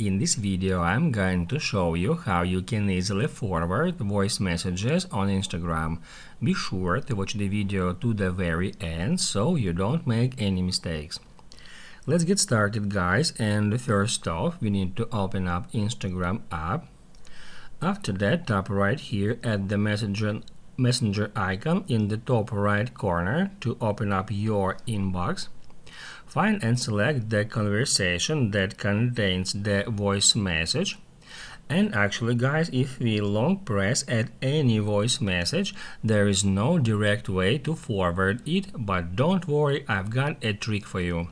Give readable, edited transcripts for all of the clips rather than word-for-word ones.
In this video I'm going to show you how you can easily forward voice messages on Instagram. Be sure to watch the video to the very end so you don't make any mistakes. Let's get started, guys, and first off we need to open up Instagram app. After that, tap right here at the messenger icon in the top right corner to open up your inbox. Find and select the conversation that contains the voice message. And actually, guys, if we long press at any voice message, there is no direct way to forward it, but don't worry, I've got a trick for you.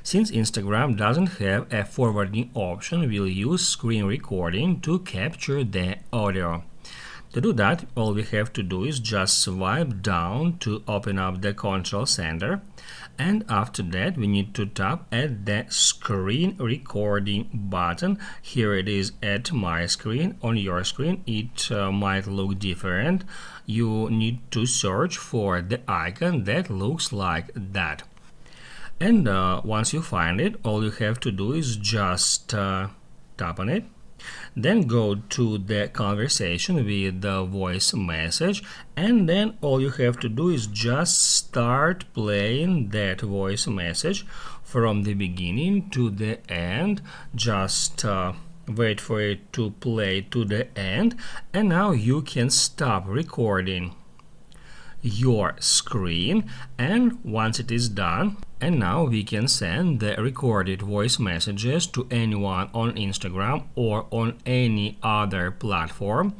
Since Instagram doesn't have a forwarding option, we'll use screen recording to capture the audio. To do that, all we have to do is just swipe down to open up the control center, and after that we need to tap at the screen recording button. Here it is at my screen. On your screen it might look different. You need to search for the icon that looks like that. And once you find it, all you have to do is just tap on it. Then go to the conversation with the voice message, and then all you have to do is just start playing that voice message from the beginning to the end. Just wait for it to play to the end, and now you can stop recording your screen. And once it is done, and now we can send the recorded voice messages to anyone on Instagram or on any other platform.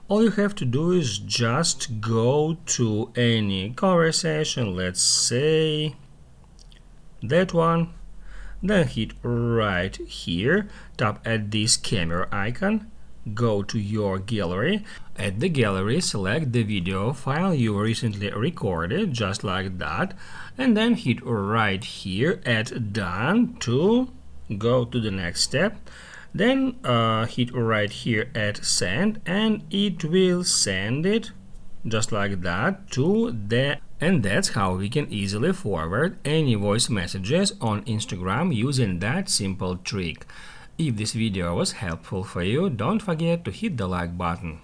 All you have to do is just go to any conversation, let's say that one, then hit right here, tap at this camera icon, go to your gallery. At the gallery, select the video file you recently recorded, just like that, and then hit right here at done to go to the next step. Then hit right here at send, and it will send it just like that to the. And that's how we can easily forward any voice messages on Instagram using that simple trick. If this video was helpful for you, don't forget to hit the like button.